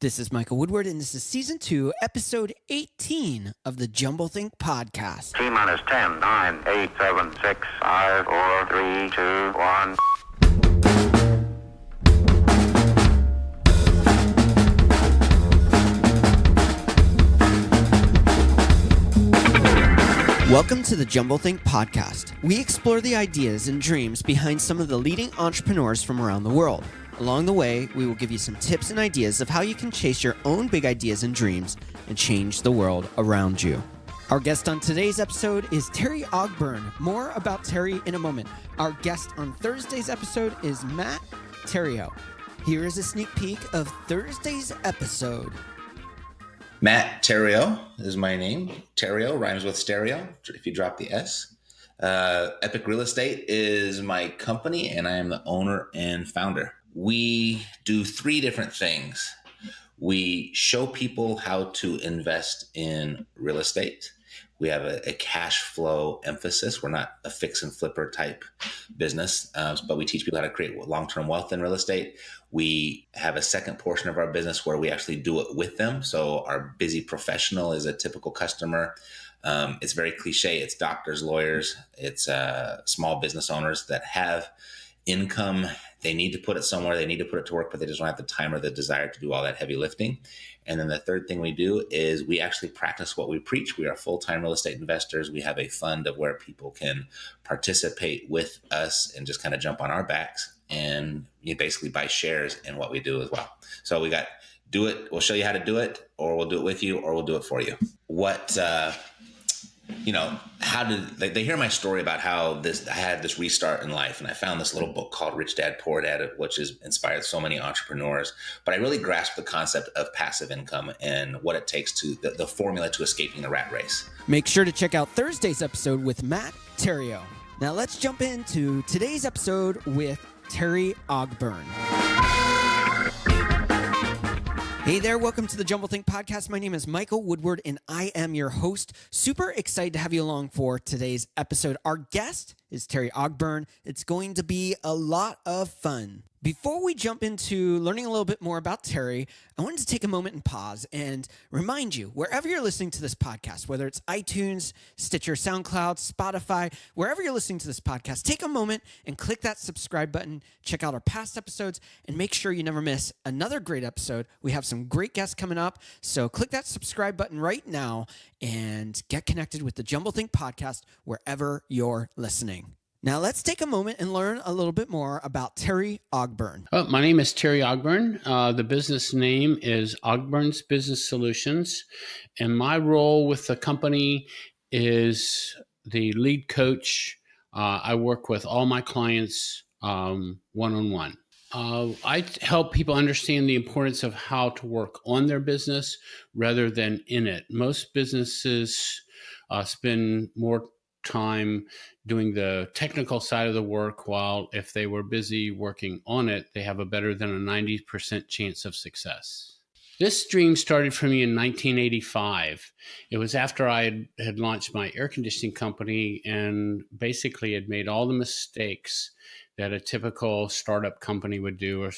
This is Michael Woodward, and this is Season 2, Episode 18 of the Jumblethink Podcast. T-minus 10, 9, 8, 7, 6, 5, 4, 3, 2, 1. Welcome to the Jumblethink Podcast. We explore the ideas and dreams behind some of the leading entrepreneurs from around the world. Along the way, we will give you some tips and ideas of how you can chase your own big ideas and dreams and change the world around you. Our guest on today's episode is Terry Ogburn. More about Terry in a moment. Our guest on Thursday's episode is Matt Theriault. Here is a sneak peek of Thursday's episode. Matt Theriault is my name. Theriault rhymes with stereo, if you drop the S. Epic Real Estate is my company, and I am the owner and founder. We do three different things. We show people how to invest in real estate. We have a cash flow emphasis. We're not a fix and flipper type business, but we teach people how to create long-term wealth in real estate. We have a second portion of our business where we actually do it with them. So our busy professional is a typical customer. It's very cliche. It's doctors, lawyers, it's small business owners that have income. They need to put it somewhere. They need to put it to work, but they just don't have the time or the desire to do all that heavy lifting. And then the third thing we do is we actually practice what we preach. We are full-time real estate investors. We have a fund of where people can participate with us and just kind of jump on our backs, and you basically buy shares in what we do as well. So we got do it. We'll show you how to do it, or we'll do it with you, or we'll do it for you. How did they hear my story about how I had this restart in life, and I found this little book called Rich Dad, Poor Dad, which has inspired so many entrepreneurs. But I really grasped the concept of passive income and what it takes to the formula to escaping the rat race. Make sure to check out Thursday's episode with Matt Theriault. Now let's jump into today's episode with Terry Ogburn. Hey there, welcome to the Jumblethink Podcast. My name is Michael Woodward, and I am your host. Super excited to have you along for today's episode. Our guest is Terry Ogburn. It's going to be a lot of fun. Before we jump into learning a little bit more about Terry, I wanted to take a moment and pause and remind you, wherever you're listening to this podcast, whether it's iTunes, Stitcher, SoundCloud, Spotify, wherever you're listening to this podcast, take a moment and click that subscribe button, check out our past episodes, and make sure you never miss another great episode. We have some great guests coming up, so click that subscribe button right now and get connected with the Jumblethink Podcast wherever you're listening. Now let's take a moment and learn a little bit more about Terry Ogburn. My name is Terry Ogburn. The business name is Ogburn's Business Solutions. And my role with the company is the lead coach. I work with all my clients one-on-one. I help people understand the importance of how to work on their business rather than in it. Most businesses spend more time doing the technical side of the work, while if they were busy working on it, they have a better than a 90% chance of success. This dream started for me in 1985. It was after I had launched my air conditioning company and basically had made all the mistakes that a typical startup company would do, or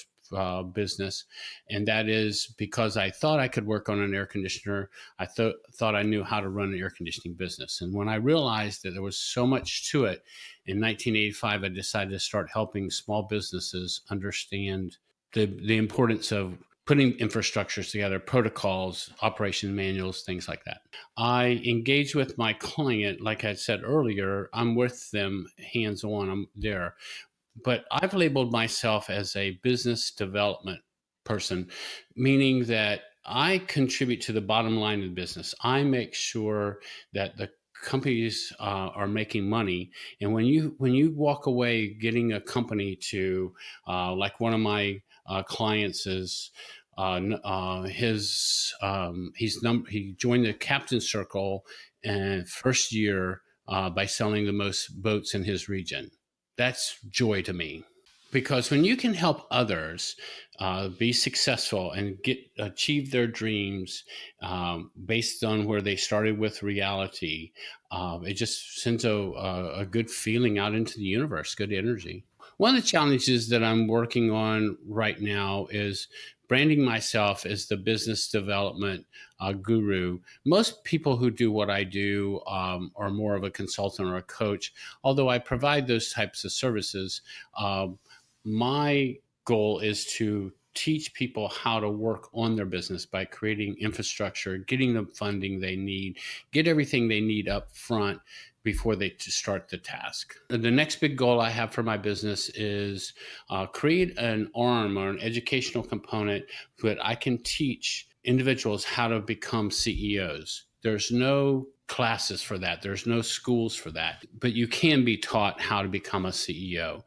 business. And that is because I thought I could work on an air conditioner. I thought I knew how to run an air conditioning business. And when I realized that there was so much to it, in 1985, I decided to start helping small businesses understand the importance of putting infrastructures together, protocols, operation manuals, things like that. I engage with my client, like I said earlier, I'm with them hands-on, I'm there. But I've labeled myself as a business development person, meaning that I contribute to the bottom line of the business. I make sure that the companies are making money. And when you walk away getting a company to, like one of my clients is, he joined the Captain Circle first year by selling the most boats in his region. That's joy to me, because when you can help others be successful and achieve their dreams based on where they started with reality, it just sends a good feeling out into the universe, good energy. One of the challenges that I'm working on right now is branding myself as the business development guru. Most people who do what I do are more of a consultant or a coach, although I provide those types of services. My goal is to teach people how to work on their business by creating infrastructure, getting them funding they need, get everything they need up front before they start the task. The next big goal I have for my business is create an arm or an educational component that I can teach individuals how to become CEOs. There's no classes for that. There's no schools for that, but you can be taught how to become a CEO.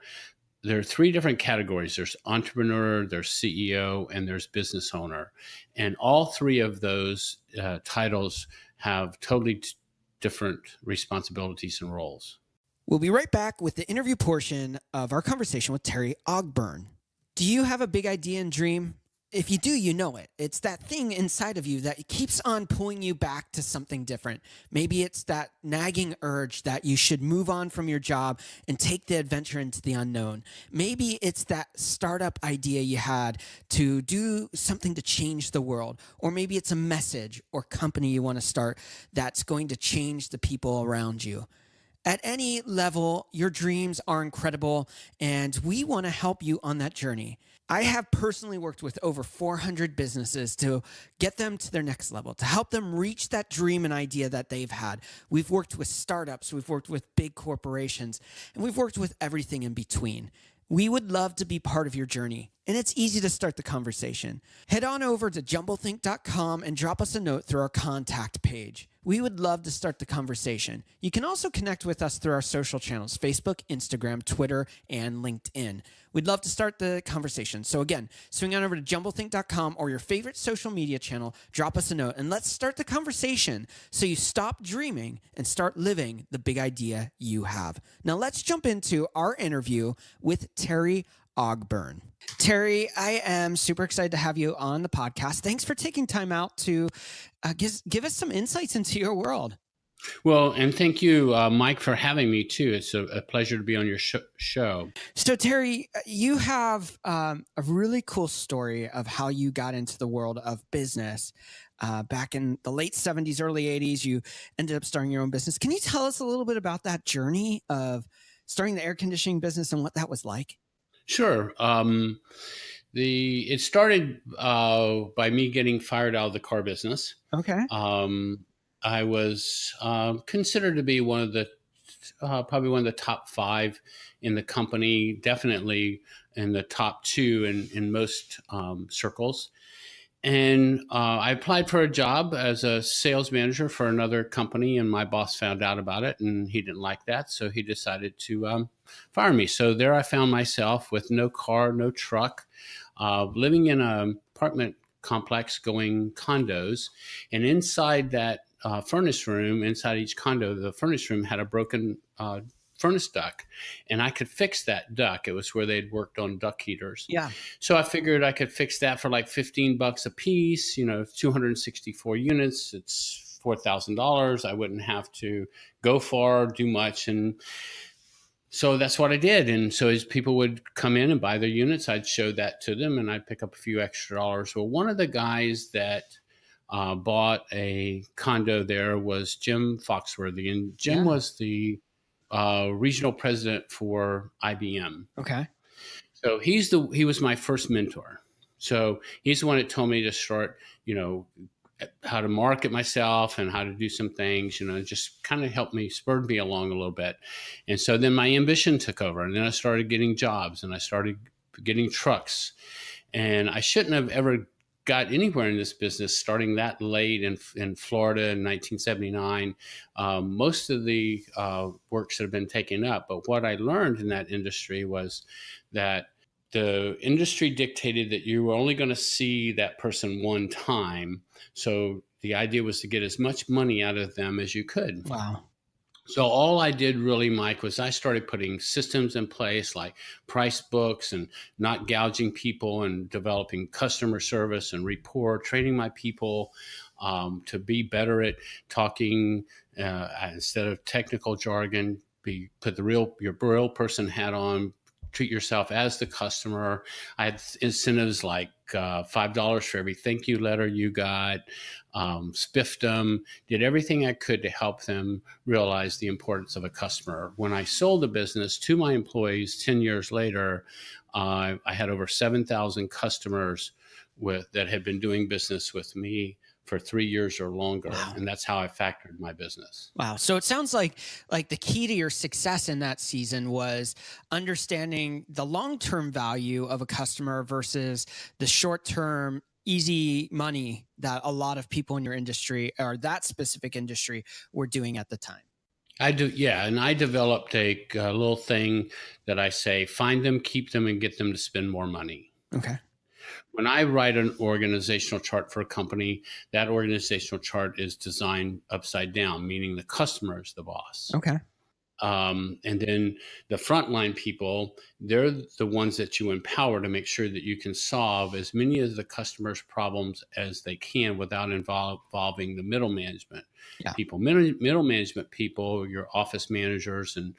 There are three different categories. There's entrepreneur, there's CEO, and there's business owner. And all three of those titles have totally different responsibilities and roles. We'll be right back with the interview portion of our conversation with Terry Ogburn. Do you have a big idea and dream? If you do, you know it. It's that thing inside of you that keeps on pulling you back to something different. Maybe it's that nagging urge that you should move on from your job and take the adventure into the unknown. Maybe it's that startup idea you had to do something to change the world. Or maybe it's a message or company you want to start that's going to change the people around you. At any level, your dreams are incredible, and we want to help you on that journey. I have personally worked with over 400 businesses to get them to their next level, to help them reach that dream and idea that they've had. We've worked with startups, we've worked with big corporations, and we've worked with everything in between. We would love to be part of your journey, and it's easy to start the conversation. Head on over to jumblethink.com and drop us a note through our contact page. We would love to start the conversation. You can also connect with us through our social channels, Facebook, Instagram, Twitter, and LinkedIn. We'd love to start the conversation. So again, swing on over to jumblethink.com or your favorite social media channel, drop us a note, and let's start the conversation so you stop dreaming and start living the big idea you have. Now let's jump into our interview with Terry Ogburn. Terry, I am super excited to have you on the podcast. Thanks for taking time out to give us some insights into your world. Well, and thank you, Mike, for having me too. It's a pleasure to be on your show. So, Terry, you have a really cool story of how you got into the world of business. Back in the late 70s, early 80s, you ended up starting your own business. Can you tell us a little bit about that journey of starting the air conditioning business and what that was like? Sure. It started by me getting fired out of the car business. Okay. I was considered to be one of the probably one of the top 5 in the company, definitely in the top 2 in most circles. And I applied for a job as a sales manager for another company, and my boss found out about it, and he didn't like that, so he decided to fire me. So there I found myself with no car, no truck, living in an apartment complex going condos, and inside that furnace room, inside each condo, the furnace room had a broken furnace duct, and I could fix that duct. It was where they'd worked on duct heaters. Yeah. So I figured I could fix that for like $15 a piece, 264 units. It's $4,000. I wouldn't have to go far, do much. And so that's what I did. And so as people would come in and buy their units, I'd show that to them and I'd pick up a few extra dollars. Well, one of the guys that bought a condo there was Jim Foxworthy. And Jim was the regional president for IBM. Okay. So he was my first mentor. So he's the one that told me to start, how to market myself and how to do some things, just kind of helped me, spurred me along a little bit. And so then my ambition took over, and then I started getting jobs and I started getting trucks, and I shouldn't have ever got anywhere in this business starting that late in Florida in 1979. Most of the work should have been taken up. But what I learned in that industry was that the industry dictated that you were only going to see that person one time. So the idea was to get as much money out of them as you could. Wow. So all I did really, Mike, was I started putting systems in place like price books and not gouging people and developing customer service and rapport, training my people to be better at talking instead of technical jargon, put your real person hat on, treat yourself as the customer. I had incentives like $5 for every thank you letter you got, spiffed them, did everything I could to help them realize the importance of a customer. When I sold the business to my employees 10 years later, I had over 7,000 customers that had been doing business with me for 3 years or longer. Wow. And that's how I factored my business. Wow. So it sounds like the key to your success in that season was understanding the long-term value of a customer versus the short-term easy money that a lot of people in your industry or that specific industry were doing at the time. I do. Yeah. And I developed a little thing that I say, find them, keep them, and get them to spend more money. Okay. When I write an organizational chart for a company, that organizational chart is designed upside down, meaning the customer is the boss. Okay. And then the frontline people, they're the ones that you empower to make sure that you can solve as many of the customer's problems as they can without involving the middle management people. Middle management people, your office managers and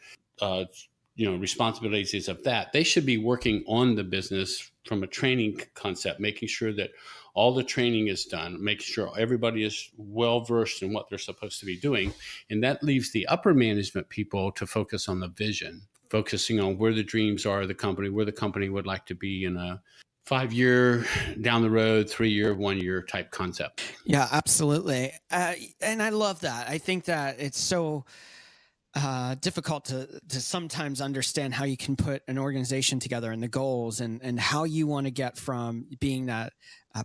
responsibilities of that, they should be working on the business from a training concept, making sure that all the training is done, making sure everybody is well versed in what they're supposed to be doing. And that leaves the upper management people to focus on the vision, focusing on where the dreams are of the company, where the company would like to be in a 5-year down the road, 3-year, 1-year type concept. Yeah, absolutely. And I love that. I think that it's so difficult to sometimes understand how you can put an organization together and the goals and how you want to get from being that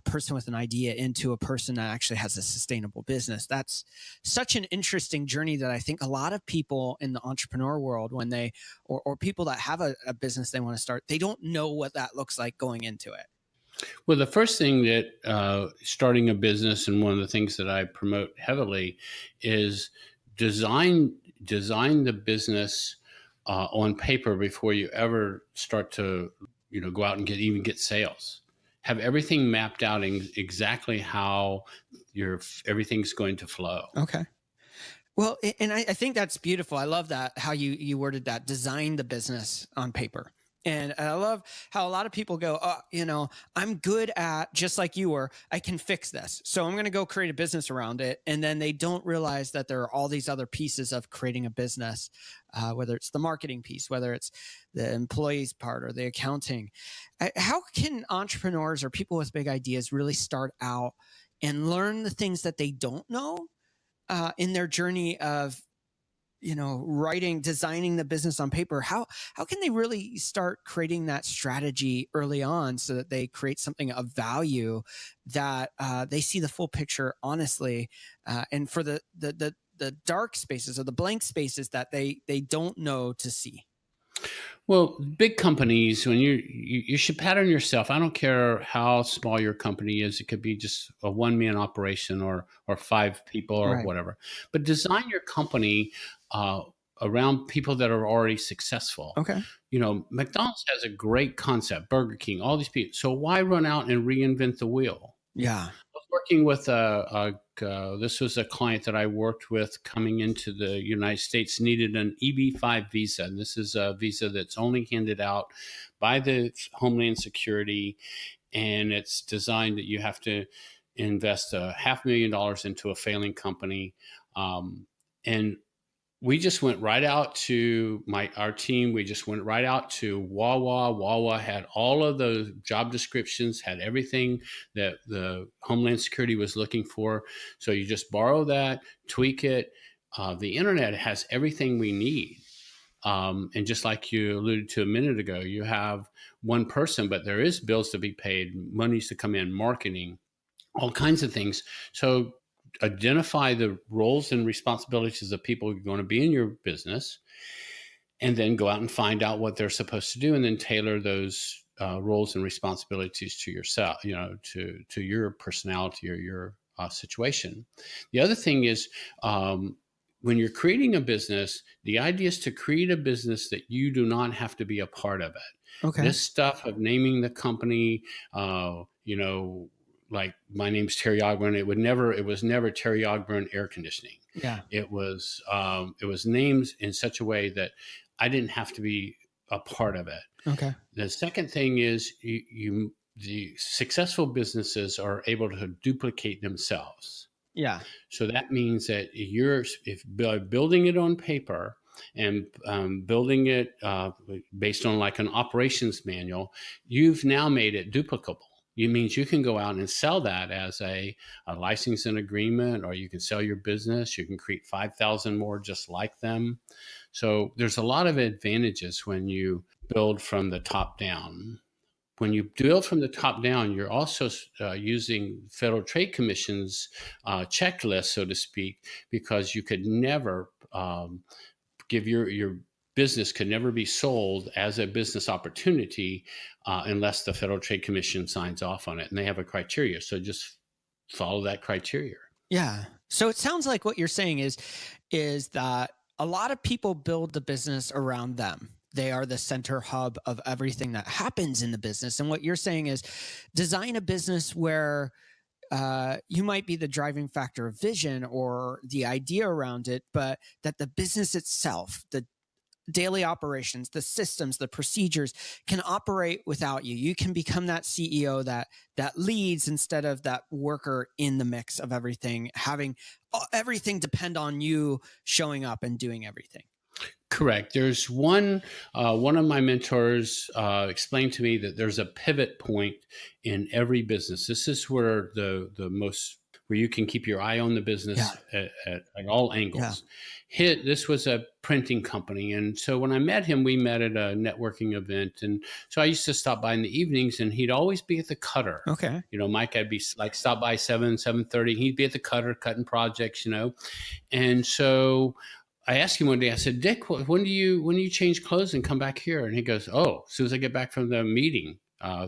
person with an idea into a person that actually has a sustainable business. That's such an interesting journey that I think a lot of people in the entrepreneur world, when they, or people that have a business they want to start, they don't know what that looks like going into it. Well, the first thing that starting a business, and one of the things that I promote heavily, is design the business on paper before you ever start to go out and get sales. Have everything mapped out exactly how everything's going to flow. Okay. Well, and I think that's beautiful. I love that, how you worded that, design the business on paper. And I love how a lot of people go, I'm good at, just like you were, I can fix this. So I'm going to go create a business around it. And then they don't realize that there are all these other pieces of creating a business, whether it's the marketing piece, whether it's the employees part or the accounting. How can entrepreneurs or people with big ideas really start out and learn the things that they don't know in their journey of designing the business on paper? How can they really start creating that strategy early on so that they create something of value, that they see the full picture honestly, and for the dark spaces or the blank spaces that they don't know to see? Well, big companies, when you should pattern yourself. I don't care how small your company is. It could be just a one-man operation or 5 people or whatever. But design your company around people that are already successful. Okay. McDonald's has a great concept, Burger King, all these people. So why run out and reinvent the wheel? Yeah. I was working with this was a client that I worked with coming into the United States, needed an EB-5 visa. And this is a visa that's only handed out by the Homeland Security. And it's designed that you have to invest $500,000 into a failing company. And we just went right out to our team. We just went right out to Wawa. Wawa had all of the job descriptions, had everything that the Homeland Security was looking for. So you just borrow that, tweak it. The internet has everything we need. And just like you alluded to a minute ago, you have one person, but there is bills to be paid, monies to come in, marketing, all kinds of things. So identify the roles and responsibilities of people who are going to be in your business, and then go out and find out what they're supposed to do, and then tailor those roles and responsibilities to yourself, to your personality or your situation. The other thing is, when you're creating a business, the idea is to create a business that you do not have to be a part of it. Okay. This stuff of naming the company, like my name's Terry Ogburn. It was never Terry Ogburn Air Conditioning. Yeah. It was named in such a way that I didn't have to be a part of it. Okay. The second thing is the successful businesses are able to duplicate themselves. Yeah. So that means that if by building it on paper and building it based on like an operations manual, you've now made it duplicable. It means you can go out and sell that as a licensing agreement, or you can sell your business. You can create 5,000 more just like them. So there's a lot of advantages when you build from the top down. When you build from the top down, you're also using Federal Trade Commission's checklist, so to speak, because you could never give your business could never be sold as a business opportunity unless the Federal Trade Commission signs off on it, and they have a criteria. So just follow that criteria. Yeah. So it sounds like what you're saying is that a lot of people build the business around them. They are the center hub of everything that happens in the business. And what you're saying is design a business where you might be the driving factor of vision or the idea around it, but that the business itself, the daily operations, the systems, the procedures can operate without you. You can become that CEO that leads instead of that worker in the mix of everything, having everything depend on you showing up and doing everything. Correct. There's one of my mentors explained to me that there's a pivot point in every business. This is where where you can keep your eye on the business at all angles. Yeah. This was a printing company. And so when I met him, we met at a networking event. And so I used to stop by in the evenings, and he'd always be at the cutter. Okay. Mike, I'd be like, stop by 7:30. He'd be at the cutter cutting projects, And so I asked him one day, I said, Dick, when do you change clothes and come back here? And he goes, oh, as soon as I get back from the meeting,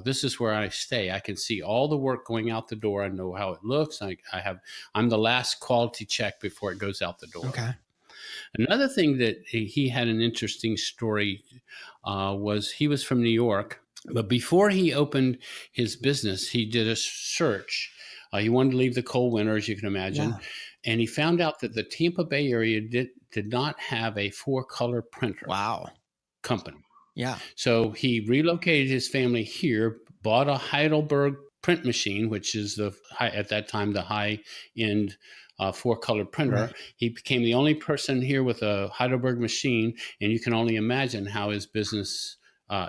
this is where I stay. I can see all the work going out the door. I know how it looks. I'm the last quality check before it goes out the door. Okay. Another thing that he had an interesting story was he was from New York, but before he opened his business, he did a search. He wanted to leave the cold winter, as you can imagine. Yeah. And he found out that the Tampa Bay area did not have a 4-color printer. Wow. Company. Yeah. So he relocated his family here, bought a Heidelberg print machine, which is at that time the high-end 4-color printer. Right. He became the only person here with a Heidelberg machine, and you can only imagine how his business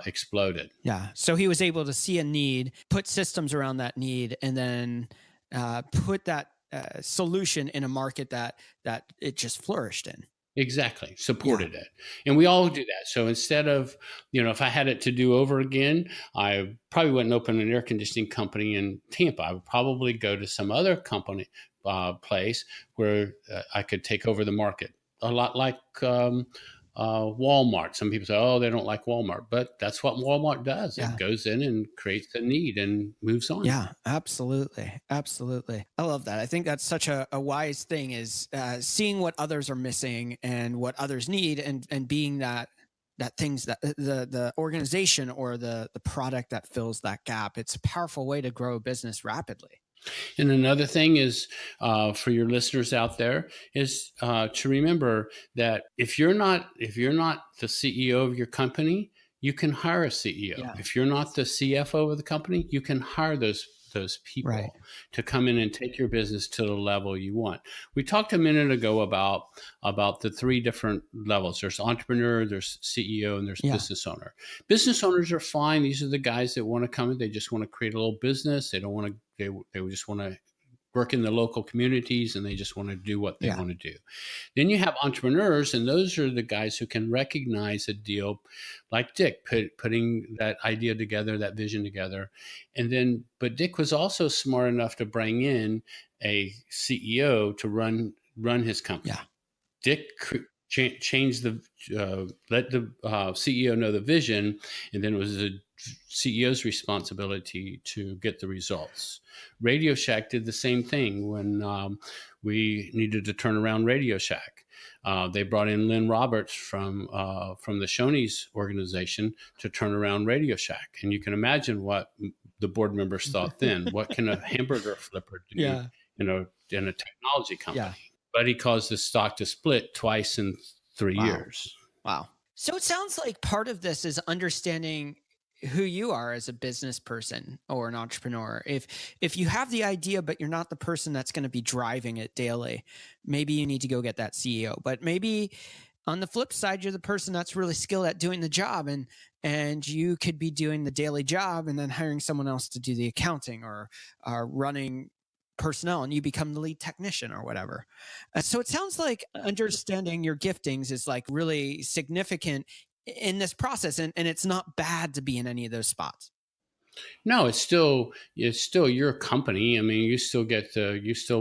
exploded. Yeah. So he was able to see a need, put systems around that need, and then put that solution in a market that it just flourished in. Exactly. Supported it. And we all do that. So instead of, if I had it to do over again, I probably wouldn't open an air conditioning company in Tampa. I would probably go to some other company place where I could take over the market. A lot like Walmart. Some people say, oh, they don't like Walmart, but that's what Walmart does. Yeah. It goes in and creates a need and moves on. Yeah, absolutely. Absolutely. I love that. I think that's such a wise thing is seeing what others are missing and what others need and being that things that the organization or the product that fills that gap. It's a powerful way to grow a business rapidly. And another thing is for your listeners out there is to remember that if you're not the CEO of your company, you can hire a CEO. Yeah. If you're not the CFO of the company, you can hire those people to come in and take your business to the level you want. We talked a minute ago about the 3 different levels. There's entrepreneur, there's CEO, and there's business owner. Business owners are fine. These are the guys that want to come in. They just want to create a little business. They don't want to. They just want to work in the local communities, and they just want to do what they want to do. Then you have entrepreneurs, and those are the guys who can recognize a deal like Dick, putting that idea together, that vision together. But Dick was also smart enough to bring in a CEO to run his company. Yeah. Dick changed let the CEO know the vision, and then it was the CEO's responsibility to get the results. Radio Shack did the same thing when we needed to turn around Radio Shack. They brought in Lynn Roberts from the Shoney's organization to turn around Radio Shack. And you can imagine what the board members thought then. What can a hamburger flipper do in a technology company? Yeah. But he caused the stock to split twice in 3 years. Wow. So it sounds like part of this is understanding who you are as a business person or an entrepreneur. If you have the idea but you're not the person that's going to be driving it daily, maybe you need to go get that CEO. But maybe on the flip side, you're the person that's really skilled at doing the job, and you could be doing the daily job and then hiring someone else to do the accounting or running personnel, and you become the lead technician or whatever. So it sounds like understanding your giftings is like really significant in this process, and it's not bad to be in any of those spots. No, it's still your company. I mean, you still,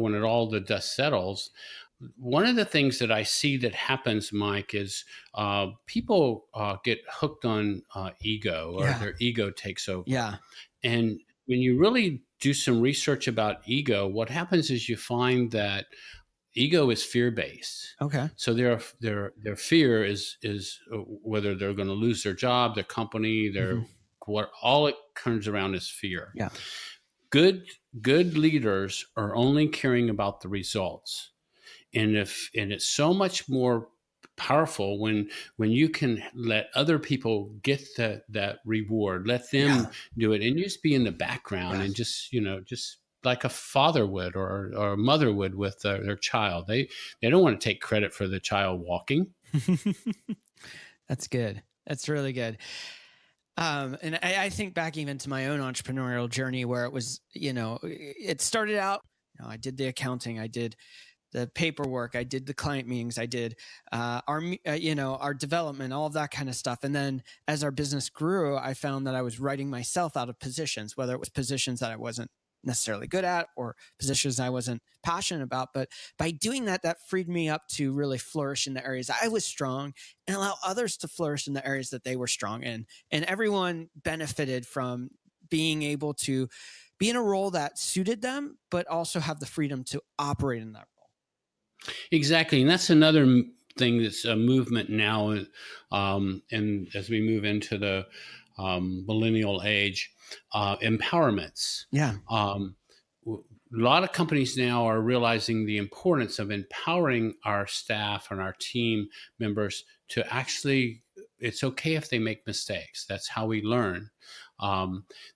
when it all the dust settles. One of the things that I see that happens, Mike, is people get hooked on ego, or Yeah. their ego takes over. Yeah. And when you really do some research about ego, what happens is you find that ego is fear based. Okay. So their fear is whether they're going to lose their job, their company, their Mhm. what all it turns around is fear. Yeah. Good good leaders are only caring about the results. And it's so much more powerful when you can let other people get that reward, let them Yeah. do it, and you just be in the background and Yes. just like a father would, or a mother would with their child. They don't want to take credit for the child walking. That's good. That's really good. And I think back even to my own entrepreneurial journey where it was, it started out, I did the accounting, I did the paperwork, I did the client meetings, I did our development, all of that kind of stuff. And then as our business grew, I found that I was writing myself out of positions, whether it was positions that I wasn't necessarily good at or positions I wasn't passionate about. But by doing that, that freed me up to really flourish in the areas I was strong and allow others to flourish in the areas that they were strong in. And everyone benefited from being able to be in a role that suited them, but also have the freedom to operate in that role. Exactly, and that's another thing that's a movement now, and as we move into the millennial age, empowerments. Yeah. A lot of companies now are realizing the importance of empowering our staff and our team members to actually, it's okay if they make mistakes. That's how we learn.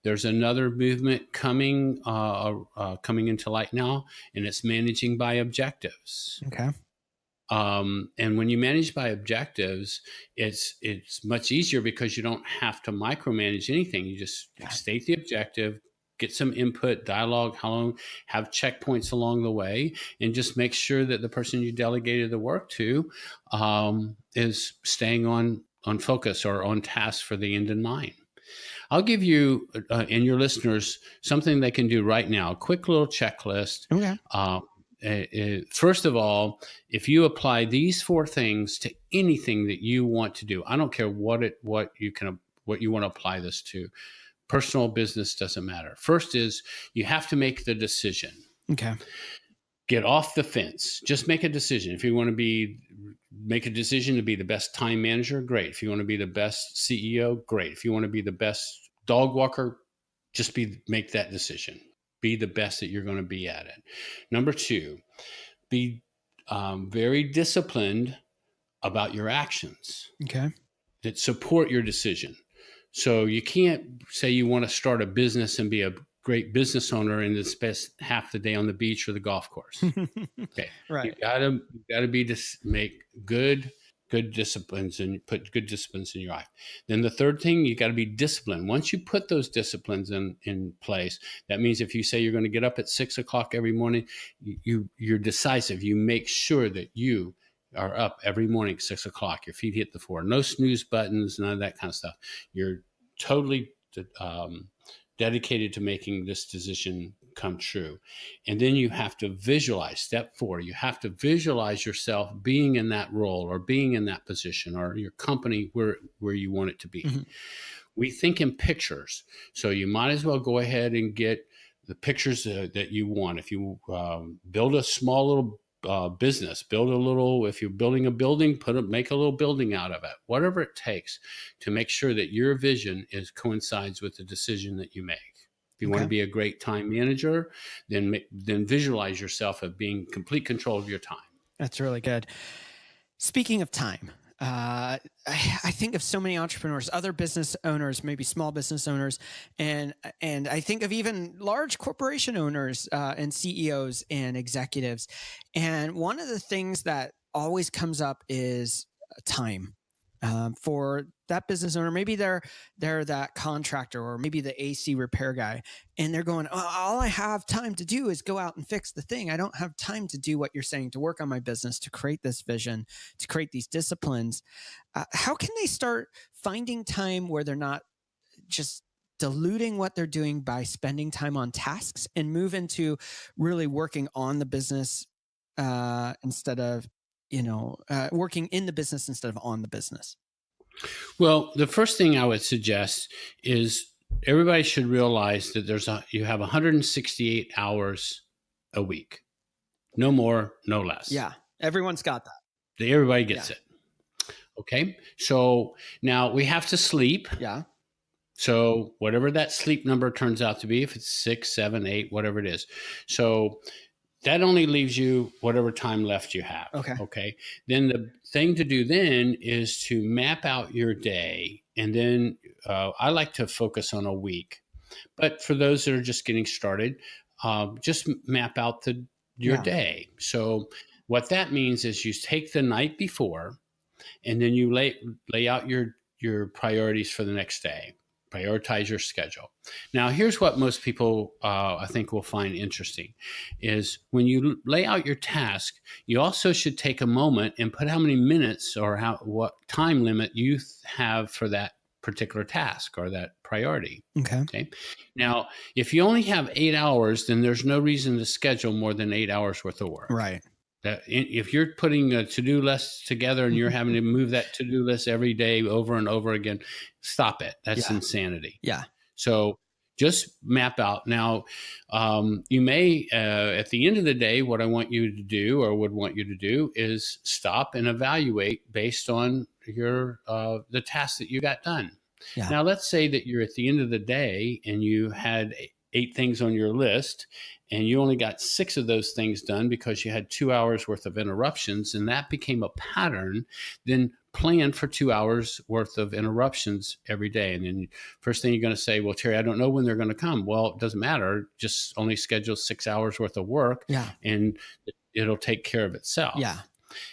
There's another movement coming into light now, and it's managing by objectives. Okay. And when you manage by objectives, it's much easier because you don't have to micromanage anything. You just state the objective, get some input, dialogue, have checkpoints along the way, and just make sure that the person you delegated the work to is staying on focus or on task for the end in mind. I'll give you and your listeners something they can do right now, a quick little checklist. Okay. First of all, if you apply these 4 things to anything that you want to do, I don't care what you want to apply this to. Personal, business, doesn't matter. First is you have to make the decision. Okay. Get off the fence. Just make a decision. If you want to make a decision to be the best time manager, great. If you want to be the best CEO, great. If you want to be the best dog walker, just make that decision. Be the best that you're going to be at it. Number 2, be very disciplined about your actions Okay. that support your decision. So you can't say you want to start a business and be a great business owner and then spend half the day on the beach or the golf course. Okay. Right. You gotta make good disciplines and put good disciplines in your life. Then the third thing, you got to be disciplined. Once you put those disciplines in place, that means if you say you're going to get up at 6 o'clock every morning, you're decisive. You make sure that you are up every morning at 6 o'clock. Your feet hit the floor. No snooze buttons, none of that kind of stuff. You're totally dedicated to making this decision come true. And then you have to visualize. Step 4, you have to visualize yourself being in that role or being in that position or your company where you want it to be. Mm-hmm. We think in pictures. So you might as well go ahead and get the pictures that you want. If you build a small little business, if you're building a building, make a little building out of it, whatever it takes to make sure that your vision coincides with the decision that you make. If you want to be a great time manager, then visualize yourself as being complete control of your time. That's really good. Speaking of time, I think of so many entrepreneurs, other business owners, maybe small business owners, and I think of even large corporation owners and CEOs and executives. And one of the things that always comes up is time. For that business owner, maybe they're that contractor or maybe the AC repair guy, and they're going, oh, all I have time to do is go out and fix the thing. I don't have time to do what you're saying, to work on my business, to create this vision, to create these disciplines. How can they start finding time where they're not just diluting what they're doing by spending time on tasks and move into really working on the business instead of working in the business instead of on the business? Well, the first thing I would suggest is everybody should realize that you have 168 hours a week, no more, no less. Yeah, everyone's got that. Everybody gets it. Okay, so now we have to sleep. Yeah. So whatever that sleep number turns out to be, if it's 6, 7, 8, whatever it is, so that only leaves you whatever time left you have. Okay. Then the thing to do then is to map out your day. And then I like to focus on a week. But for those that are just getting started, just map out your day. So what that means is you take the night before and then you lay out your priorities for the next day. Prioritize your schedule. Now, here's what most people, I think, will find interesting is when you lay out your task, you also should take a moment and put how many minutes or what time limit you have for that particular task or that priority. Okay. Now, if you only have 8 hours, then there's no reason to schedule more than 8 hours worth of work. Right. That if you're putting a to-do list together and you're having to move that to-do list every day over and over again, stop it. That's insanity. Yeah. So just map out. Now, you may, at the end of the day, what I want you to do or would want you to do is stop and evaluate based on the task that you got done. Yeah. Now, let's say that you're at the end of the day and you had 8 things on your list and you only got 6 of those things done because you had 2 hours worth of interruptions, and that became a pattern. Then plan for 2 hours worth of interruptions every day. And then first thing you're going to say, well, Terry, I don't know when they're going to come. Well, it doesn't matter. Just only schedule 6 hours worth of work and it'll take care of itself. Yeah.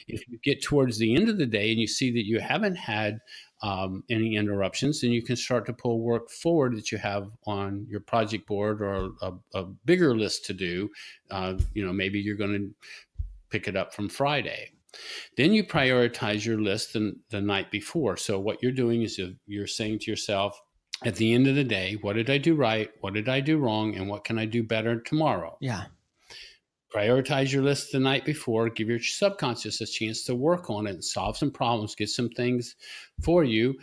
If you get towards the end of the day and you see that you haven't had any interruptions, then you can start to pull work forward that you have on your project board or a bigger list to do. Maybe you're going to pick it up from Friday. Then you prioritize your list the night before. So what you're doing is you're saying to yourself, at the end of the day, what did I do right? What did I do wrong? And what can I do better tomorrow? Yeah. Prioritize your list the night before. Give your subconscious a chance to work on it and solve some problems, get some things for you.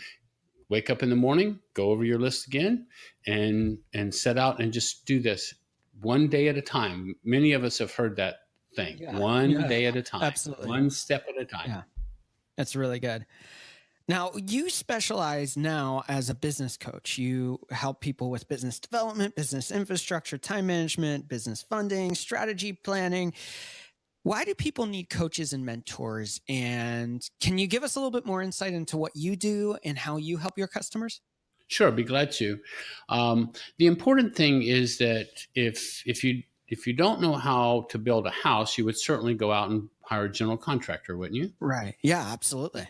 Wake up in the morning, go over your list again, and set out and just do this one day at a time. Many of us have heard that thing. One day at a time. Absolutely. One step at a time. Yeah. That's really good. Now, you specialize now as a business coach. You help people with business development, business infrastructure, time management, business funding, strategy planning. Why do people need coaches and mentors? And can you give us a little bit more insight into what you do and how you help your customers? Sure, I'd be glad to. The important thing is that if you don't know how to build a house, you would certainly go out and hire a general contractor, wouldn't you? Right. Yeah, absolutely.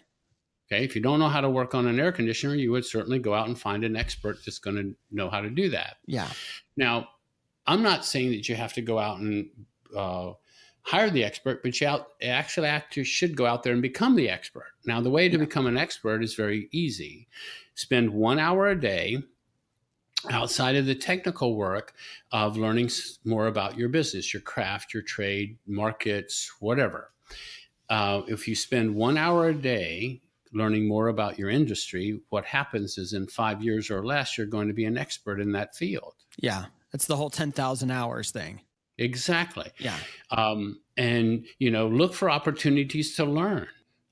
Okay. If you don't know how to work on an air conditioner, you would certainly go out and find an expert that's going to know how to do that. Yeah. Now, I'm not saying that you have to go out and hire the expert, but you actually should go out there and become the expert. Now, the way to become an expert is very easy. Spend 1 hour a day outside of the technical work of learning more about your business, your craft, your trade, markets, whatever. If you spend 1 hour a day learning more about your industry, what happens is in 5 years or less, you're going to be an expert in that field. Yeah. That's the whole 10,000 hours thing. Exactly. Yeah. And, look for opportunities to learn.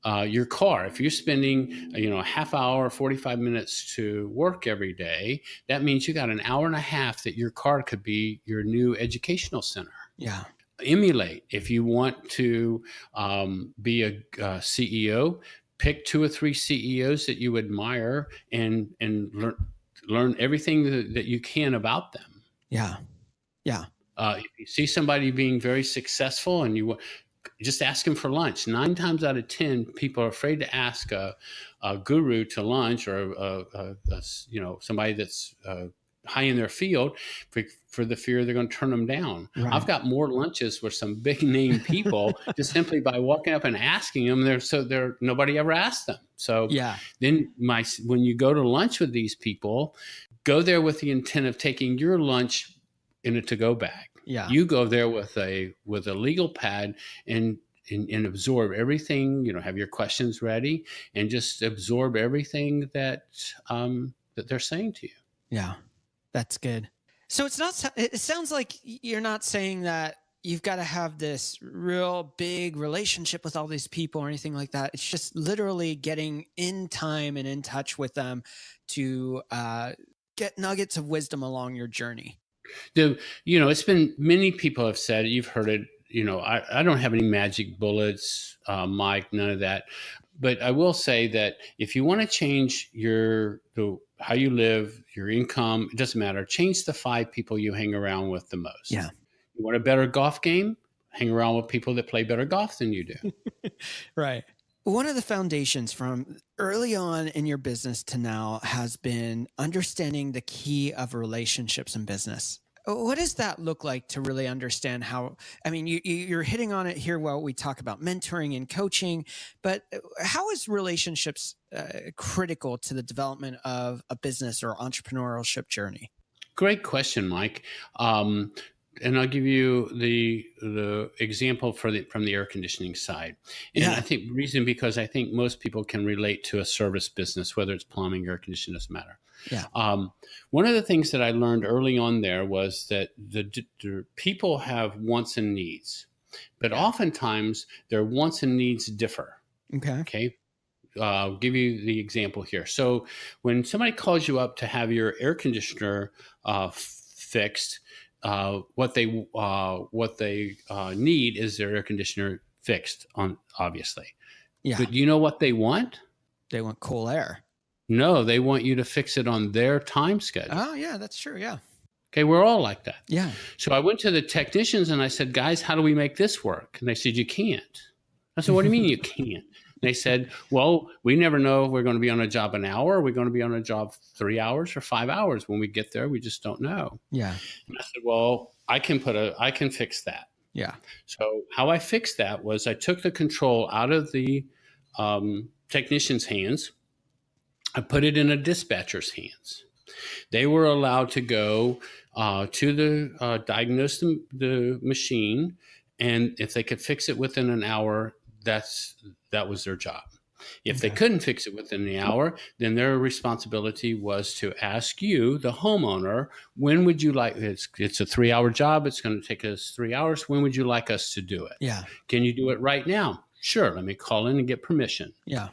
Your car, if you're spending, a half hour, 45 minutes to work every day, that means you got an hour and a half that your car could be your new educational center. Yeah. Emulate. If you want to be a CEO, pick 2 or 3 CEOs that you admire and learn everything that you can about them. Yeah. Yeah. If you see somebody being very successful and you just ask them for lunch. 9 times out of 10, people are afraid to ask a guru to lunch, or somebody that's high in their field, for the fear they're going to turn them down. Right. I've got more lunches with some big name people just simply by walking up and asking them. Nobody ever asked them. So Yeah. then when you go to lunch with these people, go there with the intent of taking your lunch in a to-go bag. Yeah. You go there with a legal pad and absorb everything, have your questions ready and just absorb everything that they're saying to you. Yeah. That's good. So it sounds like you're not saying that you've got to have this real big relationship with all these people or anything like that. It's just literally getting in time and in touch with them to get nuggets of wisdom along your journey. It's been, many people have said, you've heard it, I don't have any magic bullets, Mike, none of that. But I will say that if you want to change how you live, your income, it doesn't matter. Change the 5 people you hang around with the most. Yeah. You want a better golf game? Hang around with people that play better golf than you do. Right. One of the foundations from early on in your business to now has been understanding the key of relationships in business. What does that look like to really understand how, you're hitting on it here while we talk about mentoring and coaching, but how is relationships critical to the development of a business or entrepreneurship journey? Great question, Mike. And I'll give you the example from the air conditioning side. And I think because I think most people can relate to a service business, whether it's plumbing, air conditioning, doesn't matter. Yeah. One of the things that I learned early on there was that the people have wants and needs, but oftentimes their wants and needs differ. Okay. I'll give you the example here. So when somebody calls you up to have your air conditioner fixed, what they need is their air conditioner fixed on, obviously. Yeah. But you know what they want? They want cool air. No, they want you to fix it on their time schedule. Oh, yeah, that's true. Yeah. Okay, we're all like that. Yeah. So I went to the technicians and I said, guys, how do we make this work? And they said, you can't. I said, what do you mean you can't? They said, well, we never know if we're going to be on a job an hour. Or we're going to be on a job 3 hours or 5 hours. When we get there, we just don't know. Yeah. And I said, well, I can fix that. Yeah. So how I fixed that was I took the control out of the technician's hands. I put it in a dispatcher's hands. They were allowed to go to diagnose the machine, and if they could fix it within an hour, that was their job. If they couldn't fix it within the hour, then their responsibility was to ask you, the homeowner, when would you like, it's a 3-hour job. It's going to take us 3 hours. When would you like us to do it? Yeah. Can you do it right now? Sure. Let me call in and get permission. Yeah.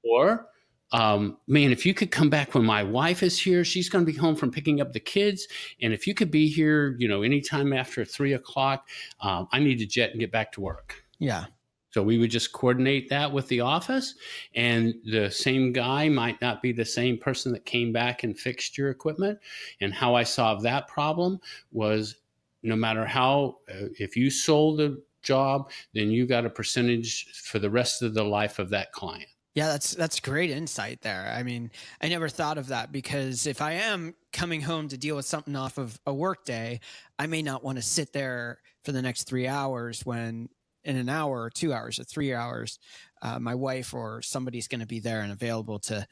Or, man, if you could come back when my wife is here, she's going to be home from picking up the kids. And if you could be here, anytime after 3:00, I need to jet and get back to work. Yeah. So we would just coordinate that with the office, and the same guy might not be the same person that came back and fixed your equipment. And how I solved that problem was, no matter how, if you sold the job, then you got a percentage for the rest of the life of that client. Yeah, that's great insight there. I never thought of that, because if I am coming home to deal with something off of a work day, I may not want to sit there for the next 3 hours when in an hour or 2 hours or 3 hours, my wife or somebody's going to be there and available to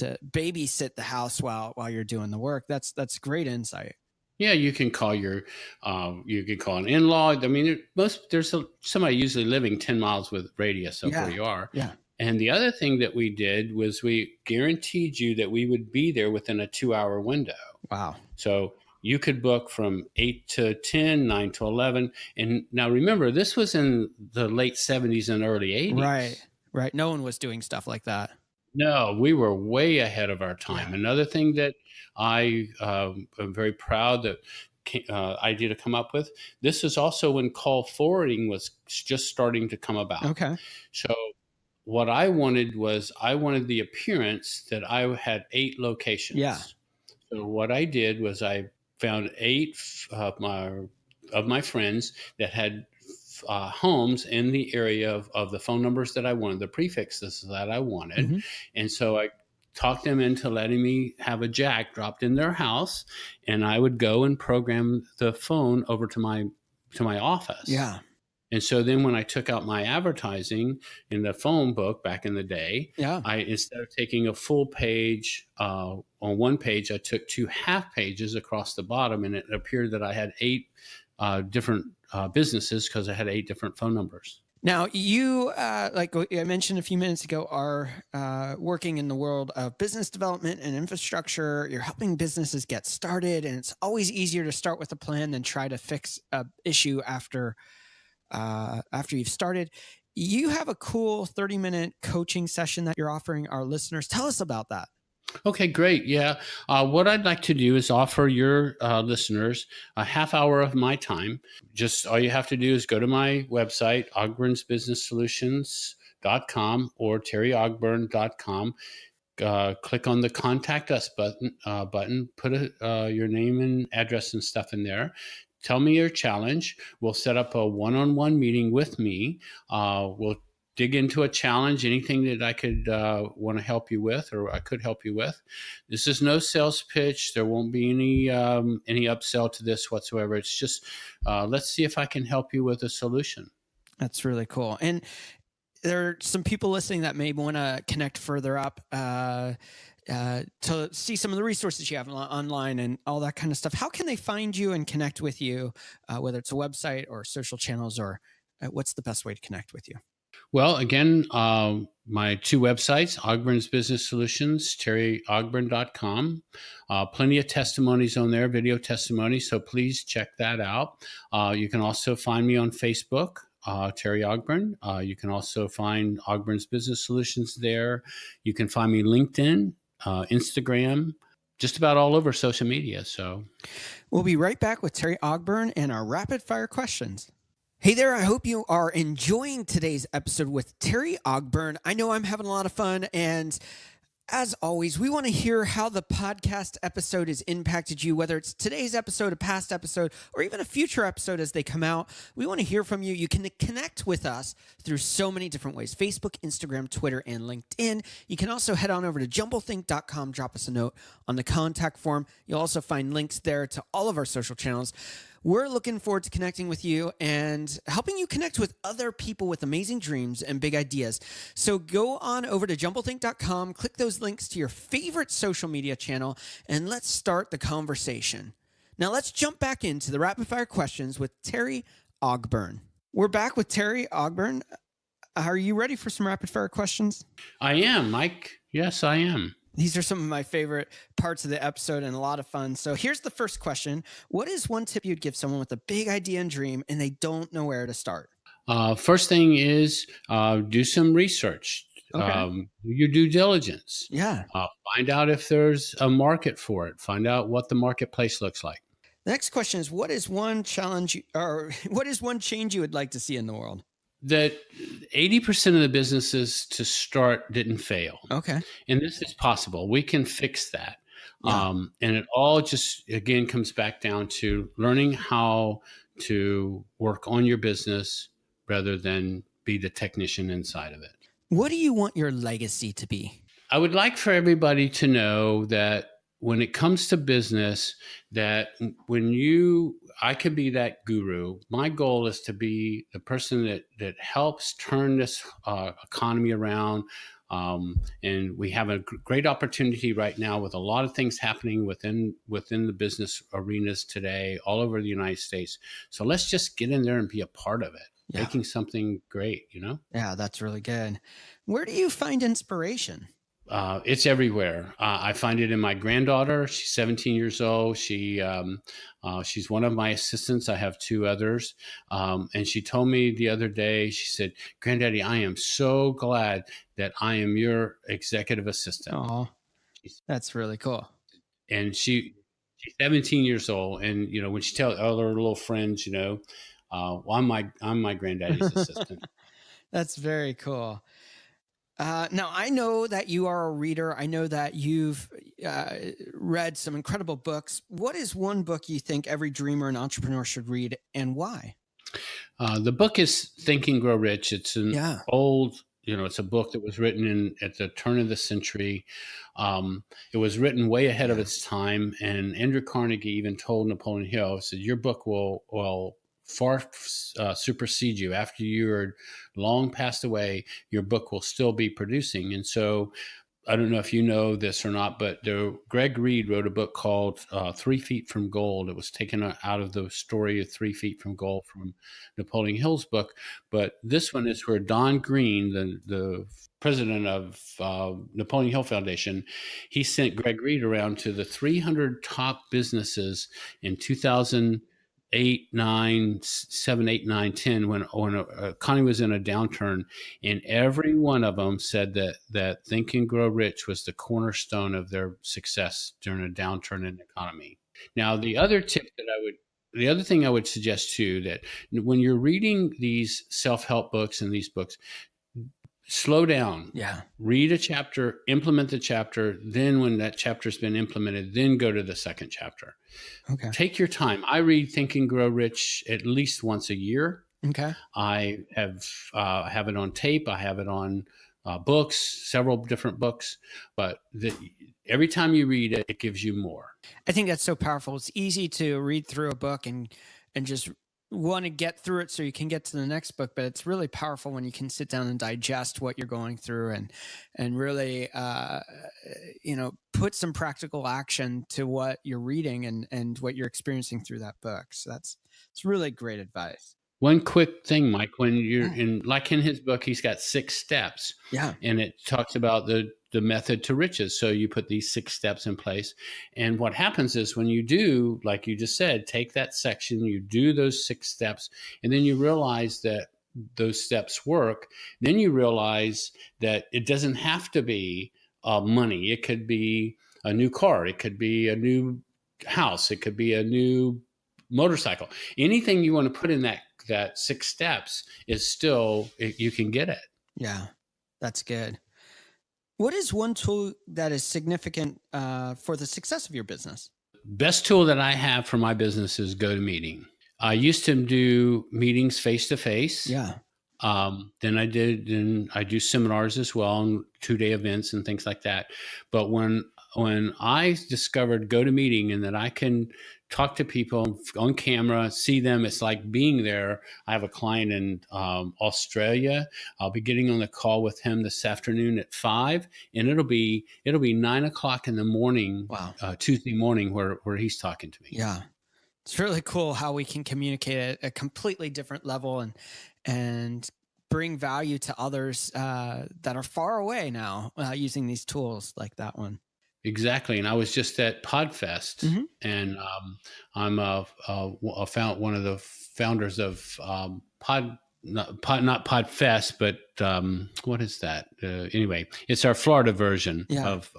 babysit the house while you're doing the work. That's great insight. Yeah, you can call you can call an in-law. There's somebody usually living 10 miles with radius of where you are. Yeah. And the other thing that we did was we guaranteed you that we would be there within a 2-hour window. Wow. So you could book from 8 to 10, 9 to 11. And now remember, this was in the late 70s and early 80s. Right. No one was doing stuff like that. No, we were way ahead of our time. Yeah. Another thing that I am very proud that idea to come up with, this is also when call forwarding was just starting to come about. Okay. So what I wanted was I wanted the appearance that I had 8 Yeah. locations. So what I did was I found 8 of my friends that had homes in the area of the phone numbers that I wanted, the prefixes that I wanted. Hmm. And so I talked them into letting me have a jack dropped in their house, and I would go and program the phone over to my office. Yeah. And so then when I took out my advertising in the phone book back in the day, Yeah. I, instead of taking a full page on one page, I took 2 half pages across the bottom, and it appeared that I had 8 different businesses because I had 8 different phone numbers. Now, you, like I mentioned a few minutes ago, are working in the world of business development and infrastructure. You're helping businesses get started, and it's always easier to start with a plan than try to fix an issue after you've started. You have a cool 30-minute coaching session that you're offering our listeners. Tell us about that. Okay, great. Yeah. What I'd like to do is offer your listeners a half hour of my time. Just all you have to do is go to my website, ogburnsbusinesssolutions.com or terryogburn.com. Click on the contact us button, put your name and address and stuff in there. Tell me your challenge. We'll set up a one-on-one meeting with me. We'll dig into a challenge, anything that I could want to help you with, or I could help you with. This is no sales pitch. There won't be any upsell to this whatsoever. It's just let's see if I can help you with a solution. That's really cool. And there are some people listening that may want to connect further up to see some of the resources you have online and all that kind of stuff. How can they find you and connect with you, whether it's a website or social channels, or what's the best way to connect with you? Well, again, my 2 websites, Ogburn's Business Solutions, terryogburn.com. Plenty of testimonies on there, video testimonies, so please check that out. You can also find me on Facebook, Terry Ogburn. You can also find Ogburn's Business Solutions there. You can find me LinkedIn, Instagram, just about all over social media. So we'll be right back with Terry Ogburn and our rapid fire questions. Hey there, I hope you are enjoying today's episode with Terry Ogburn. I know I'm having a lot of fun, and as always, we want to hear how the podcast episode has impacted you, whether it's today's episode, a past episode, or even a future episode as they come out. We want to hear from you. You can connect with us through so many different ways: Facebook, Instagram, Twitter, and LinkedIn. You can also head on over to jumblethink.com, drop us a note on the contact form. You'll also find links there to all of our social channels. We're looking forward to connecting with you and helping you connect with other people with amazing dreams and big ideas. So go on over to jumblethink.com, click those links to your favorite social media channel, and let's start the conversation. Now let's jump back into the rapid fire questions with Terry Ogburn. We're back with Terry Ogburn. Are you ready for some rapid fire questions? I am, Mike. Yes, I am. These are some of my favorite parts of the episode and a lot of fun. So here's the first question. What is one tip you'd give someone with a big idea and dream and they don't know where to start? First thing is do some research. Okay. Your due diligence. Yeah. Find out if there's a market for it. Find out what the marketplace looks like. The next question is, what is one challenge or what is one change you would like to see in the world? That 80% of the businesses to start didn't fail. Okay. And this is possible. We can fix that. Yeah. And it all just, again, comes back down to learning how to work on your business rather than be the technician inside of it. What do you want your legacy to be? I would like for everybody to know that when it comes to business, that I could be that guru. My goal is to be the person that helps turn this economy around. And we have a great opportunity right now with a lot of things happening within the business arenas today, all over the United States. So let's just get in there and be a part of it, making something great, Yeah, that's really good. Where do you find inspiration? It's everywhere. I find it in my granddaughter. She's 17 years old. She's one of my assistants. I have 2 others. And she told me the other day, she said, "Granddaddy, I am so glad that I am your executive assistant." Oh, that's really cool. And she's 17 years old. And, when she tells all her little friends, well, I'm my granddaddy's assistant. That's very cool. Now, I know that you are a reader. I know that you've read some incredible books. What is one book you think every dreamer and entrepreneur should read, and why? The book is Think and Grow Rich. It's an Yeah. old, it's a book that was written at the turn of the century. It was written way ahead of its time. And Andrew Carnegie even told Napoleon Hill, said, your book will far supersede you. After you're long passed away, your book will still be producing. And so I don't know if you know this or not, but Greg Reed wrote a book called 3 Feet from Gold. It was taken out of the story of 3 Feet from Gold from Napoleon Hill's book. But this one is where Don Green, the president of Napoleon Hill Foundation, he sent Greg Reed around to the 300 top businesses in 2008, 9, 7, 8, 9, 10, when economy was in a downturn, and every one of them said that Think and Grow Rich was the cornerstone of their success during a downturn in the economy. Now, the other thing I would suggest too, that when you're reading these self-help books and these books, slow down. Yeah. Read a chapter, implement the chapter. Then when that chapter's been implemented, then go to the second chapter. Okay. Take your time. I read Think and Grow Rich at least once a year. Okay. I have it on tape. I have it on books, several different books. But every time you read it, it gives you more. I think that's so powerful. It's easy to read through a book and just want to get through it so you can get to the next book, but it's really powerful when you can sit down and digest what you're going through and really put some practical action to what you're reading and what you're experiencing through that book. So it's really great advice. One quick thing, Mike, when you're in his book, he's got 6 steps. Yeah. And it talks about the method to riches. So you put these 6 steps in place. And what happens is when you do, like you just said, take that section, you do those 6 steps, and then you realize that those steps work. Then you realize that it doesn't have to be money. It could be a new car. It could be a new house. It could be a new motorcycle. Anything you want to put in that 6 steps is still, you can get it. Yeah, that's good. What is one tool that is significant for the success of your business? Best tool that I have for my business is GoToMeeting. I used to do meetings face to face. Yeah. Then I do seminars as well, and 2-day events and things like that. But when I discovered GoToMeeting and that I can talk to people on camera, see them, it's like being there. I have a client in Australia. I'll be getting on the call with him this afternoon at 5, and it'll be 9 o'clock in the morning. Wow. Tuesday morning where he's talking to me. Yeah. It's really cool how we can communicate at a completely different level and bring value to others that are far away now using these tools like that one. Exactly. And I was just at PodFest, and I'm one of the founders of not PodFest, but what is that? Anyway, it's our Florida version of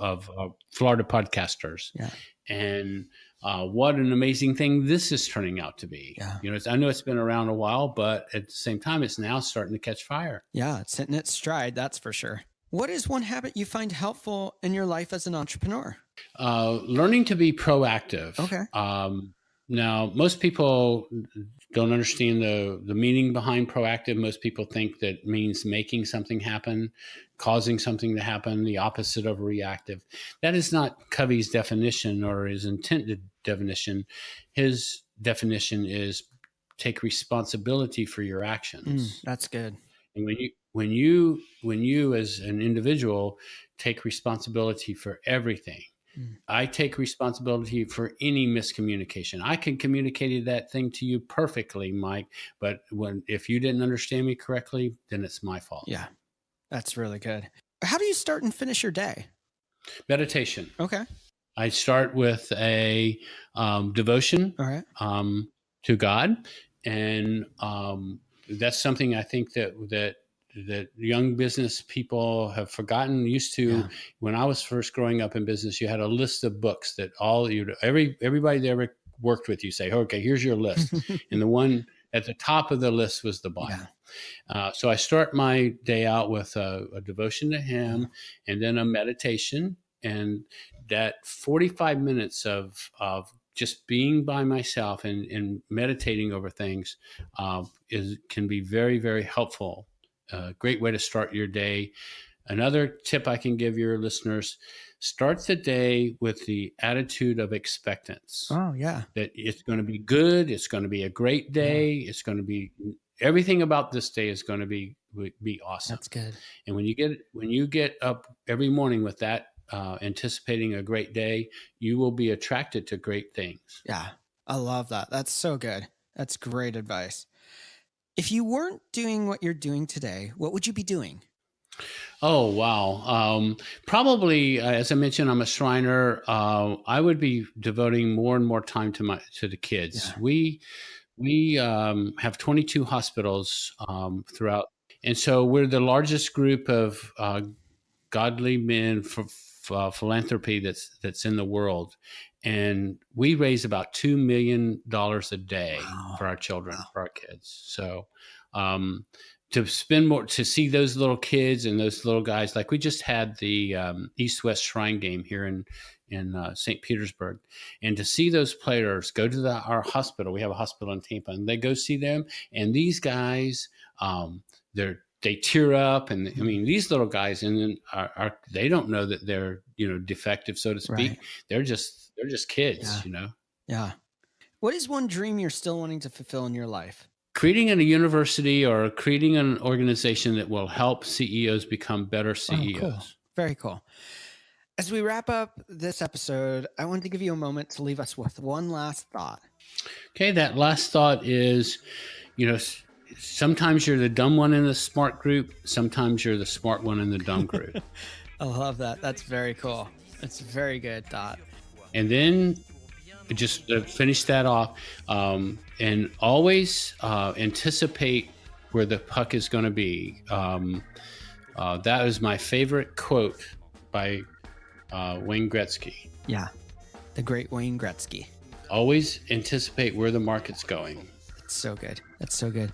Florida Podcasters. Yeah. And what an amazing thing this is turning out to be. Yeah. I know it's been around a while, but at the same time, it's now starting to catch fire. Yeah, it's hitting its stride, that's for sure. What is one habit you find helpful in your life as an entrepreneur? Learning to be proactive. Okay. Now, most people don't understand the meaning behind proactive. Most people think that means making something happen, causing something to happen, the opposite of reactive. That is not Covey's definition or his intended definition. His definition is take responsibility for your actions. That's good. And when you as an individual take responsibility for everything, I take responsibility for any miscommunication. I can communicate that thing to you perfectly, Mike, but if you didn't understand me correctly, then it's my fault. Yeah, that's really good. How do you start and finish your day? Meditation. Okay. I start with a devotion. All right. To God, and that's something I think that young business people have forgotten. When I was first growing up in business, you had a list of books that everybody that ever worked with you say, okay, here's your list. And the one at the top of the list was the Bible. So I start my day out with a devotion to Him, and then a meditation, and that 45 minutes of just being by myself and meditating over things can be very, very helpful. Great way to start your day. Another tip I can give your listeners: start the day with the attitude of expectance. Oh, yeah. That it's going to be good. It's going to be a great day. Yeah. It's going to be everything about this day is going to be awesome. That's good. And when you get up every morning with that, anticipating a great day, you will be attracted to great things. Yeah, I love that. That's so good. That's great advice. If you weren't doing what you're doing today, what would you be doing? Oh, wow. Probably, as I mentioned, I'm a Shriner. I would be devoting more and more time to the kids. Yeah. We have 22 hospitals throughout. And so we're the largest group of godly men for philanthropy that's in the world. And we raise about $2 million a day for our children, for our kids. So to spend more, to see those little kids and those little guys, like we just had the East-West Shrine game here in St. Petersburg, and to see those players go to our hospital. We have a hospital in Tampa, and they go see them. And these guys, they tear up, and I mean, these little guys, and then they don't know that they're defective, so to speak. Right. They're just kids, Yeah. What is one dream you're still wanting to fulfill in your life? Creating a university or creating an organization that will help CEOs become better CEOs. Oh, cool. Very cool. As we wrap up this episode, I wanted to give you a moment to leave us with one last thought. Okay, that last thought is, sometimes you're the dumb one in the smart group. Sometimes you're the smart one in the dumb group. I love that. That's very cool. That's a very good thought. And then just finish that off, and always anticipate where the puck is going to be. That is my favorite quote by Wayne Gretzky. Yeah, the great Wayne Gretzky. Always anticipate where the market's going. That's so good. That's so good.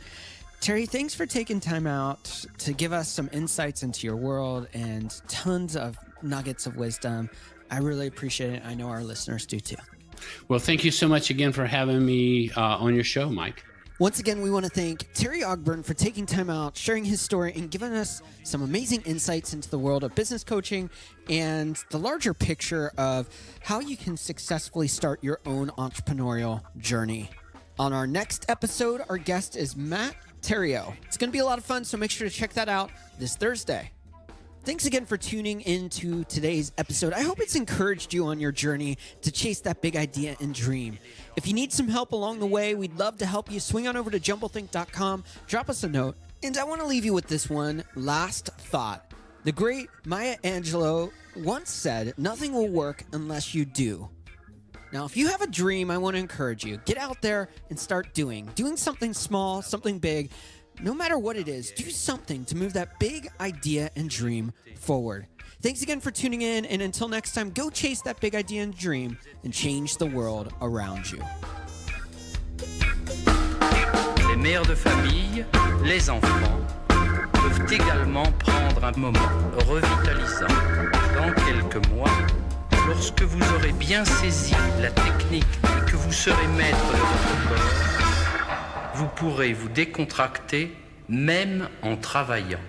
Terry, thanks for taking time out to give us some insights into your world and tons of nuggets of wisdom. I really appreciate it. I know our listeners do too. Well, thank you so much again for having me on your show, Mike. Once again, we want to thank Terry Ogburn for taking time out, sharing his story, and giving us some amazing insights into the world of business coaching and the larger picture of how you can successfully start your own entrepreneurial journey. On our next episode, our guest is Matt Theriault. It's going to be a lot of fun, so make sure to check that out this Thursday. Thanks again for tuning into today's episode. I hope it's encouraged you on your journey to chase that big idea and dream. If you need some help along the way, we'd love to help you. Swing on over to jumblethink.com, drop us a note. And I want to leave you with this one last thought. The great Maya Angelou once said, "Nothing will work unless you do." Now, if you have a dream, I want to encourage you. Get out there and start doing something small, something big. No matter what it is, do something to move that big idea and dream forward. Thanks again for tuning in, and until next time, go chase that big idea and dream and change the world around you. Les mères de famille, les enfants, peuvent également prendre un moment revitalisant dans quelques mois, lorsque vous aurez bien saisi la technique et que vous serez maître de votre corps. Vous pourrez vous décontracter même en travaillant.